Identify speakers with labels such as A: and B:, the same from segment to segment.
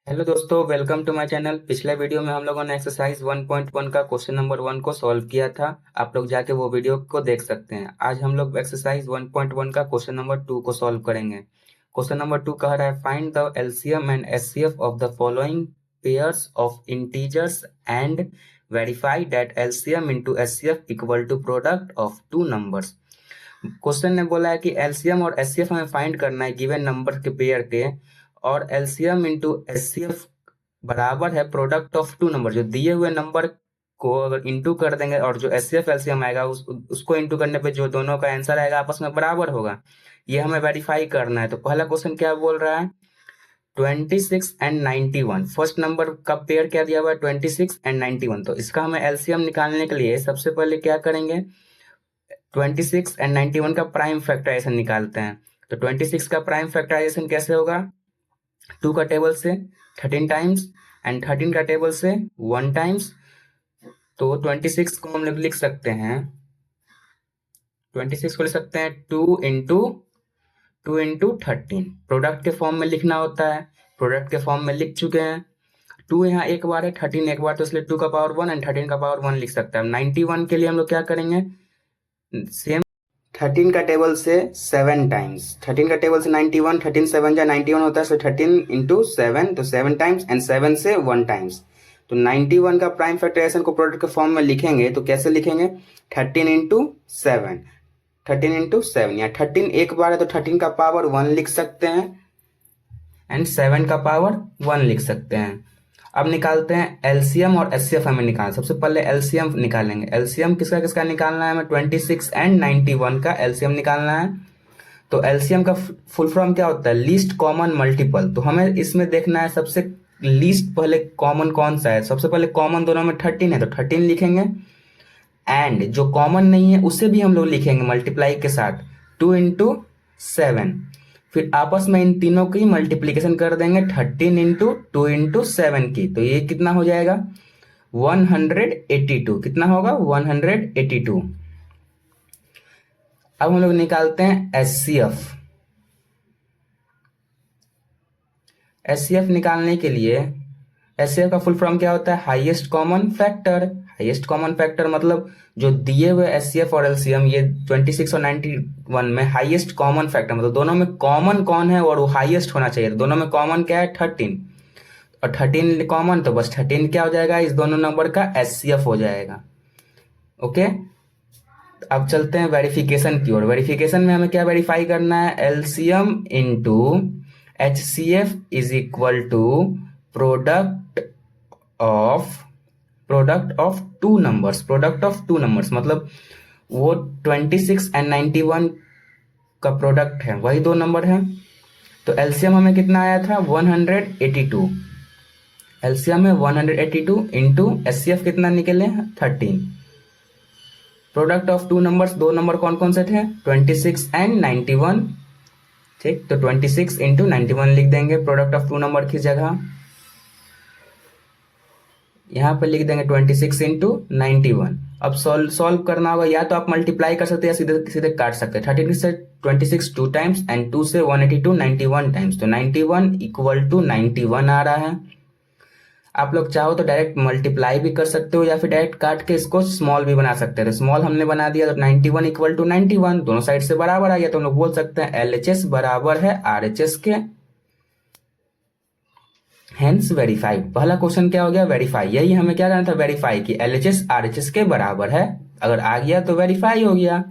A: Hello दोस्तों, welcome to my channel. पिछले video में हम लोगों ने एक्सरसाइज 1.1 का क्वेश्चन नंबर 1 को सॉल्व किया था। आप लोग जाके वो वीडियो को देख सकते हैं। आज हम लोग एक्सरसाइज 1.1 का क्वेश्चन नंबर 2 को सॉल्व करेंगे। क्वेश्चन नंबर 2 कह रहा है find the LCM and HCF of the following pairs of integers and verify that LCM into HCF equal to product of two numbers. Question ने बोला है कि एलसीएम और एचसीएफ हमें फाइंड करना है गिवन नंबर के पेयर के, और एलसीएम इंटू एचसीएफ बराबर है प्रोडक्ट ऑफ टू नंबर। जो दिए हुए नंबर को अगर इंटू कर देंगे और जो एचसीएफ एलसीएम आएगा उसको इंटू करने पे जो दोनों का आंसर आएगा आपस में बराबर होगा। ये हमें वेरीफाई करना है। तो पहला क्वेश्चन क्या बोल रहा है, 26 एंड 91। फर्स्ट नंबर का पेयर क्या दिया हुआ है, 26 एंड 91। तो इसका हमें एलसीएम निकालने के लिए सबसे पहले क्या करेंगे, 26 एंड 91 का प्राइम फैक्टराइजेशन निकालते हैं। तो 26 का प्राइम फैक्टराइजेशन कैसे होगा, 2 का टेबल से 13 टाइम्स एंड 13 का टेबल से 1 टाइम्स। तो 26 को हम लोग लिख सकते हैं, 26 को लिख सकते हैं 2 इंटू 13। प्रोडक्ट के फॉर्म में लिखना होता है, प्रोडक्ट के फॉर्म में लिख चुके हैं। 2 यहाँ एक बार है, 13 एक बार, तो इसलिए 2 का पावर 1 एंड 13 का पावर 1 लिख सकते हैं। 91 के लिए हम लोग क्या करेंगे, सेम 13 का टेबल से 7 टाइम्स। 13 का टेबल से 91, 13 7 जा 91 होता है, so 13 इंटू 7, तो 7 टाइम्स एंड 7 से 1 टाइम्स। तो 91 का प्राइम फैक्टराइजेशन को प्रोडक्ट के फॉर्म में लिखेंगे तो कैसे लिखेंगे, 13 इंटू 7, 13 इंटू 7। या 13 एक बार है तो 13 का पावर 1 लिख सकते हैं एंड 7 का पावर 1 लिख सकते हैं। अब निकालते हैं एलसीएम और एचसीएफ। हमें निकालना, सबसे पहले एलसीएम निकालेंगे। एलसीएम किसका किसका निकालना है, हमें 26 एंड 91 का एलसीएम निकालना है। तो एलसीएम का फुल फॉर्म क्या होता है, लीस्ट कॉमन मल्टीपल। तो हमें इसमें देखना है सबसे लीस्ट पहले कॉमन कौन सा है। सबसे पहले कॉमन दोनों में 13 है तो 13 लिखेंगे, एंड जो कॉमन नहीं है उसे भी हम लोग लिखेंगे मल्टीप्लाई के साथ, 2 इंटू 7। फिर आपस में इन तीनों की मल्टीप्लीकेशन कर देंगे, 13 इंटू 2 इंटू 7 की। तो ये कितना हो जाएगा, 182। कितना होगा, 182। अब हम लोग निकालते हैं एचसीएफ। एचसीएफ निकालने के लिए एचसीएफ का फुल फॉर्म क्या होता है, highest common factor. Highest common factor मतलब जो दिए हुए एचसीएफ और एलसीएम, ये 26 और 91 में हाईएस्ट कॉमन फैक्टर मतलब दोनों में कॉमन कौन है और वो हाईएस्ट होना चाहिए। दोनों में कॉमन क्या है, 13, और 13 कॉमन, तो बस 13 क्या हो जाएगा, इस दोनों नंबर का एचसीएफ हो जाएगा। ओके, अब चलते हैं वेरिफिकेशन की ओर। वेरिफिकेशन में हमें क्या वेरीफाई करना है, LCM into HCF is equal to product of two numbers. Product of two numbers मतलब वो 26 एंड 91 का प्रोडक्ट है, वही दो नंबर है। तो एलसीएम हमें कितना आया था, 182। एलसीएम में 182 इंटू एचसीएफ कितना निकले, 13। प्रोडक्ट ऑफ टू नंबर्स, दो नंबर कौन कौन से थे, 26 एंड 91। ठीक, तो 26 इंटू 91 लिख देंगे प्रोडक्ट ऑफ टू नंबर की जगह। यहाँ पे लिख देंगे 26 इंटू 91। अब सॉल्व करना होगा, या तो आप मल्टीप्लाई कर सकते हैं या सीधे सीधे काट सकते हैं। 13 से 26 2 टाइम्स एंड 2 से 182 91 टाइम्स। तो 91 इक्वल टू 91 आ रहा है। आप लोग चाहो तो डायरेक्ट मल्टीप्लाई भी कर सकते हो या फिर डायरेक्ट काट के इसको स्मॉल भी बना सकते हैं। तो स्मॉल हमने बना दिया, तो 91 इक्वल टू 91 दोनों साइड से बराबर आ गया। तो हम लोग बोल सकते हैं एलएचएस बराबर है आरएचएस के, हेंस वेरीफाई। पहला क्वेश्चन क्या हो गया, वेरीफाई। यही हमें क्या करना था, वेरीफाई की एलएचएस आरएचएस के बराबर है। अगर आ गया तो वेरीफाई हो गया।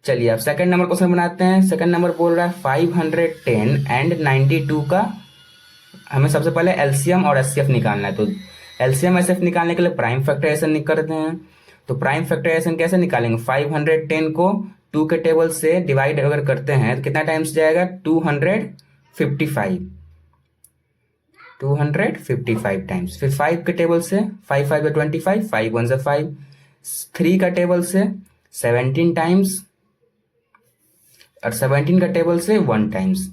A: चलिए अब सेकंड नंबर क्वेश्चन बनाते हैं। सेकंड नंबर बोल रहा है 510 एंड 92 का हमें सबसे पहले एलसीएम और एचसीएफ निकालना है। तो एलसीएम एचसीएफ निकालने के लिए प्राइम फैक्टराइजेशन करते हैं। तो प्राइम फैक्टराइजेशन कैसे निकालेंगे, 510 को 2 के टेबल से डिवाइड अगर करते हैं तो कितना टाइम्स जाएगा, 255 टाइम्स। फिर 5 के टेबल से 5 5 25, 5 1 5। 3 का टेबल से 17 टाइम्स और 17 का टेबल से 1 टाइम्स।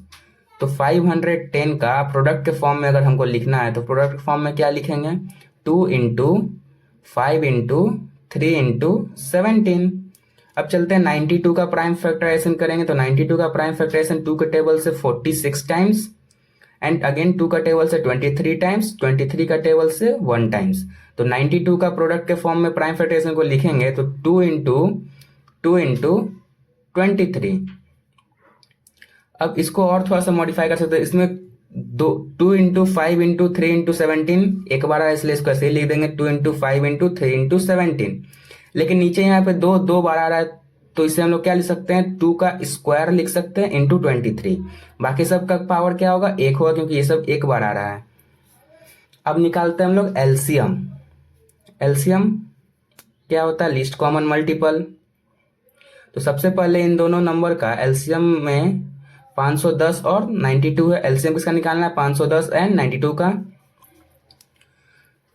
A: तो 510 का प्रोडक्ट के फॉर्म में अगर हमको लिखना है तो प्रोडक्ट के फॉर्म में क्या लिखेंगे, 2 इंटू 5 इंटू 3 इंटू 17। अब चलते हैं 92 का प्राइम फैक्टराइजेशन करेंगे। तो 92 का प्राइम फैक्टराइजेशन 2 के टेबल से 46 टाइम्स एंड अगेन 2 का टेबल से 23 टाइम्स, 23 का टेबल से 1 टाइम्स। तो 92 का प्रोडक्ट के फॉर्म में प्राइम फैक्टराइजेशन को लिखेंगे तो 2 इंटू 23। अब इसको और थोड़ा सा मॉडिफाई कर सकते हैं, इसमें 2 इंटू 5 इंटू 3 इंटू 17 एक बार आया इसलिए इसको ऐसे ही लिख देंगे 2 इंटू 5 इंटू 3 इंटू 17। लेकिन नीचे यहाँ पे दो बार आ रहा है तो इसे हम लोग क्या लिख सकते हैं, 2 का स्क्वायर लिख सकते हैं इंटू 23। बाकी सब का पावर क्या होगा, 1 होगा, क्योंकि ये सब एक बार आ रहा है। अब निकालते हैं हम लोग एलसीएम। एलसीएम क्या होता है, लीस्ट कॉमन मल्टीपल। तो सबसे पहले इन दोनों नंबर का एलसीएम में 510 और 92 है। एलसीएम किसका निकालना है, 510 एंड 92 का।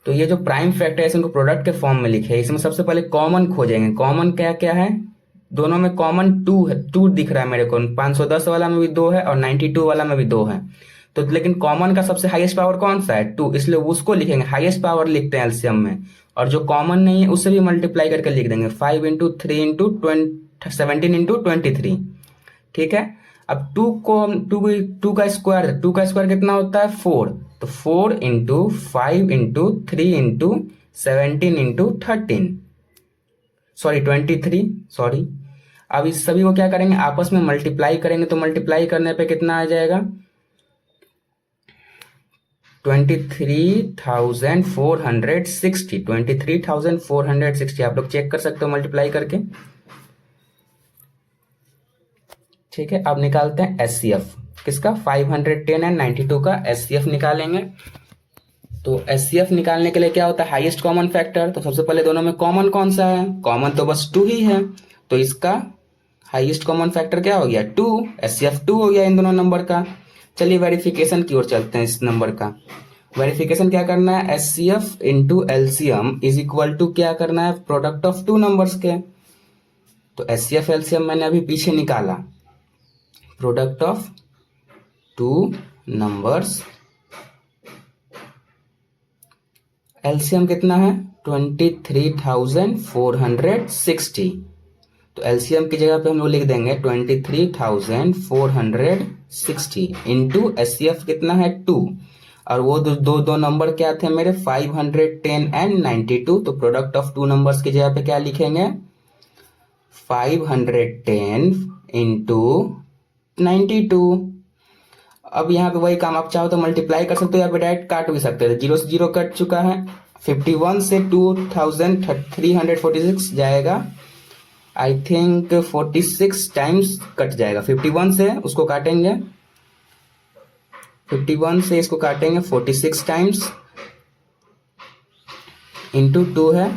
A: तो ये जो प्राइम फैक्टराइजेशन को प्रोडक्ट के फॉर्म में लिखे, इसमें सबसे पहले कॉमन खोजेंगे। कॉमन क्या क्या है, दोनों में कॉमन 2 है, 2 दिख रहा है मेरे को। 510 वाला में भी 2 है और 92 वाला में भी 2 है। तो लेकिन कॉमन का सबसे हाईएस्ट पावर कौन सा है, 2, इसलिए उसको लिखेंगे, हाईएस्ट पावर लिखते हैं एलसीएम में। और जो कॉमन नहीं है उससे भी मल्टीप्लाई करके लिख देंगे, 5 इंटू 3 इंटू 17 इंटू 23। ठीक है। अब 2 का स्क्वायर, 2 का स्क्वायर कितना होता है, 4। तो 4 into 5 into 3 into 17 into 23, sorry. अब इस सभी को क्या करेंगे, आपस में मल्टीप्लाई करेंगे। तो मल्टीप्लाई करने पे कितना आ जाएगा, 23,460 आप लोग चेक कर सकते हो मल्टीप्लाई करके। ठीक है। अब निकालते हैं एचसीएफ किसका, 510 एंड 92 का एचसीएफ निकालेंगे। तो एचसीएफ निकालने के लिए क्या होता है, हाईएस्ट कॉमन फैक्टर। तो सबसे पहले दोनों में कॉमन कौन सा है, कॉमन तो बस 2 ही है। तो इसका हाईएस्ट कॉमन फैक्टर क्या हो गया, 2। एचसीएफ 2 हो गया इन दोनों नंबर का। चलिए वेरिफिकेशन की ओर चलते हैं। इस नंबर का वेरिफिकेशन क्या करना है, HCF into LCM is equal to क्या करना है, प्रोडक्ट ऑफ 2 नंबर्स के। तो एचसीएफ एलसीएम मैंने अभी पीछे निकाला, प्रोडक्ट ऑफ 2 नंबर्स। एलसीएम कितना है, 23,460। तो एलसीएम की जगह पे हम लोग लिख देंगे 23,460 इंटू एचसीएफ कितना है, 2। और वो दो नंबर क्या थे मेरे, 510 एंड 92। तो प्रोडक्ट ऑफ 2 नंबर्स की जगह पे क्या लिखेंगे, 510 इंटू 92। अब यहाँ पे वही काम, आप चाहो तो मल्टीप्लाई कर सकते हो या फिर डायरेक्ट काट भी सकते हो। 0 से 0 कट चुका है, 51 से 2346 जाएगा। आई थिंक 46 टाइम्स कट जाएगा। 51 से उसको काटेंगे, 51 से इसको काटेंगे 46 टाइम्स, इंटू 2 है,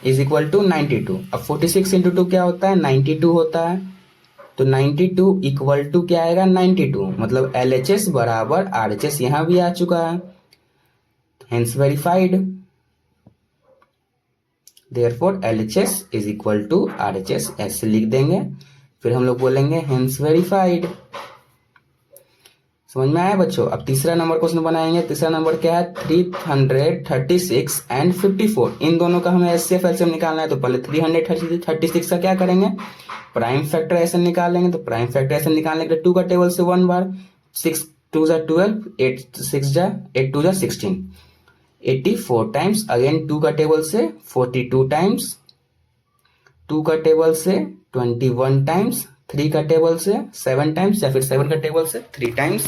A: इज इक्वल टू 92। अब 46 इंटू 2 क्या होता है, 92 होता है। तो 92 इक्वल टू क्या आएगा, 92। मतलब LHS बराबर RHS यहां भी आ चुका है, hence verified. Therefore LHS is equal to RHS ऐसे लिख देंगे। फिर हम लोग बोलेंगे हेंस वेरीफाइड। समझ में आया बच्चों। अब तीसरा नंबर क्वेश्चन बनाएंगे। तीसरा नंबर क्या है, 336 एंड 54। इन दोनों का हमें एचसीएफ एलसीएम निकालना है। तो पहले 336 का क्या करेंगे, प्राइम फैक्टराइजेशन निकालेंगे। तो प्राइम फैक्टराइजेशन निकालने के लिए 2 का टेबल से 1 बार, 6 2 जा 12, 8 6 जा 8 2 जा 16, 84 टाइम्स। अगेन 2 का टेबल से 42 टाइम्स, 2 का टेबल से 21 टाइम्स, 3 का टेबल से 7 टाइम्स, या फिर 7 का टेबल से 3 टाइम्स।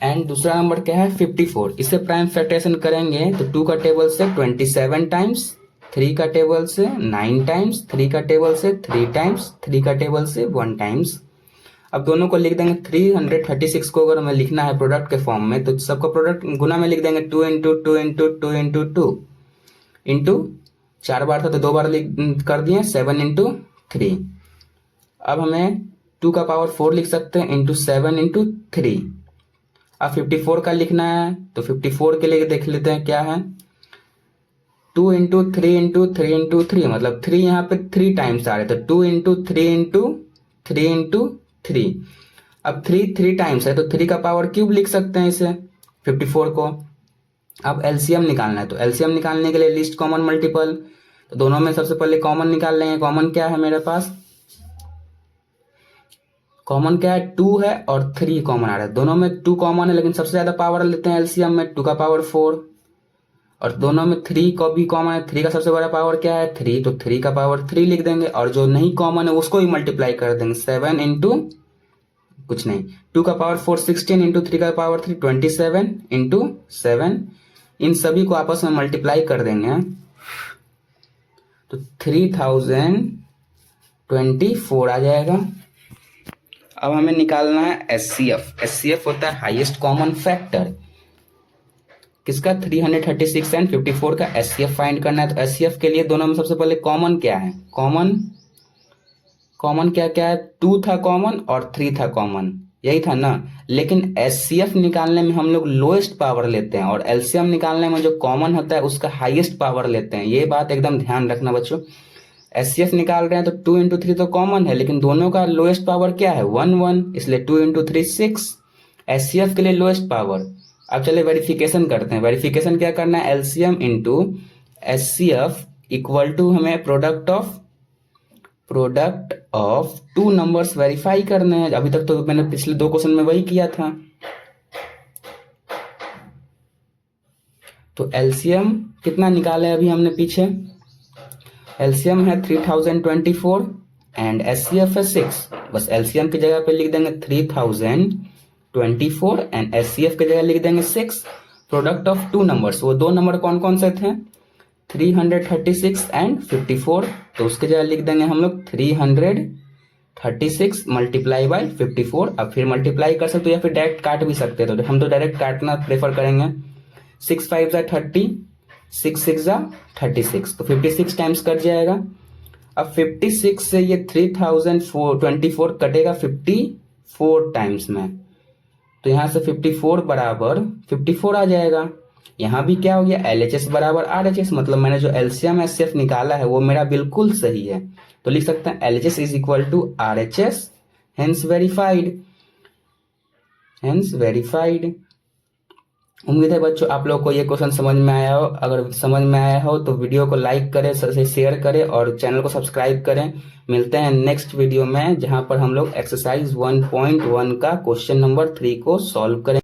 A: एंड दूसरा नंबर क्या है, 54। इसे प्राइम फैक्टराइजेशन करेंगे तो 2 का टेबल से 27 टाइम्स, 3 का टेबल से 9 टाइम्स, 3 का टेबल से 3 टाइम्स, 3 का टेबल से 1 टाइम्स। अब दोनों को लिख देंगे। 336 को अगर हमें लिखना है प्रोडक्ट के फॉर्म में तो सबका प्रोडक्ट गुना में लिख देंगे, 2 इंटू 2 इंटू 2 इंटू 2 इंटू 4 बार था तो 2 बार कर दिए, 7 इंटू 3। अब हमें 2 का पावर 4 लिख सकते हैं, इंटू 7 इंटू 3। अब 54 का लिखना है तो 54 के लिए देख लेते हैं क्या है, 2 इंटू 3 इंटू 3 इंटू 3, मतलब 3 यहाँ पे 3 टाइम्स आ रहे, तो 2 इंटू 3 इंटू 3 इंटू 3। अब 3 टाइम्स है तो 3 का पावर क्यूब लिख सकते हैं इसे 54 को। अब एलसीएम निकालना है तो एलसीएम निकालने के लिए लिस्ट कॉमन मल्टीपल। तो दोनों में सबसे पहले कॉमन निकाल लेंगे। कॉमन क्या है मेरे पास, कॉमन क्या है, 2 है और 3 कॉमन आ रहा है, दोनों में 2 कॉमन है, लेकिन सबसे ज्यादा पावर लेते हैं एलसीएम में 2 का पावर 4, और दोनों में 3 को भी कॉमन है, 3 का सबसे बड़ा पावर क्या है 3, तो 3 का पावर 3 लिख देंगे, और जो नहीं कॉमन है उसको भी मल्टीप्लाई कर देंगे, 7 इंटू कुछ नहीं, 2 का पावर 4 16 इंटू 3 का पावर 3 27 इंटू 7, इन सभी को आपस में मल्टीप्लाई कर देंगे तो 3024 आ जाएगा। अब हमें निकालना है एचसीएफ। एचसीएफ होता है हाईएस्ट कॉमन फैक्टर किसका, 336 एंड 54 का एचसीएफ फाइंड करना है। तो एचसीएफ के लिए दोनों में सबसे पहले कॉमन क्या है, कॉमन क्या क्या है, 2 था कॉमन और 3 था कॉमन, यही था ना। लेकिन एचसीएफ निकालने में हम लोग लोएस्ट पावर लेते हैं और एलसीएम निकालने में जो कॉमन होता है उसका हाईएस्ट पावर लेते हैं, ये बात एकदम ध्यान रखना बच्चों। एचसीएफ निकाल रहे हैं तो 2 इंटू 3 तो कॉमन है, लेकिन दोनों का लोएस्ट पावर क्या है 1 1, इसलिए 2 इंटू 3 6, एचसीएफ के लिए लोएस्ट पावर। अब चलिए वेरिफिकेशन करते हैं। वेरिफिकेशन क्या करना है, LCM into HCF equal to हमें प्रोडक्ट ऑफ 2 नंबर्स वेरीफाई करने हैं। अभी तक तो मैंने पिछले 2 क्वेश्चन में वही किया था। तो एलसीएम कितना निकाले अभी हमने पीछे, एलसीएम है 3024 एंड एचसीएफ है 6, बस एलसीएम की जगह पे लिख देंगे 3024 एंड एचसीएफ की जगह लिख देंगे 6। प्रोडक्ट ऑफ 2 नंबर्स, वो 2 नंबर कौन कौन से थे, 336 एंड 54, तो उसके जगह लिख देंगे हम लोग 336 मल्टीप्लाई बाई 54। अब फिर मल्टीप्लाई कर सकते हो या फिर डायरेक्ट काट भी सकते हो, तो हम तो डायरेक्ट काटना प्रेफर करेंगे। 6 5 जा 30, 6 6 जा 36, तो 56 टाइम्स कट जाएगा। अब 56 से ये 3024 कटेगा 54 टाइम्स में, तो यहां से 54 बराबर 54 आ जाएगा। यहां भी क्या हो गया, LHS बराबर RHS, मतलब मैंने जो एलसीएम एचसीएफ निकाला है वो मेरा बिल्कुल सही है, तो लिख सकते हैं LHS is equal to RHS, hence verified. उम्मीद है बच्चों आप लोग को ये क्वेश्चन समझ में आया हो। अगर समझ में आया हो तो वीडियो को लाइक करें, शेयर करें और चैनल को सब्सक्राइब करें। मिलते हैं नेक्स्ट वीडियो में, जहां पर हम लोग एक्सरसाइज 1.1 का क्वेश्चन नंबर 3 को सॉल्व करें।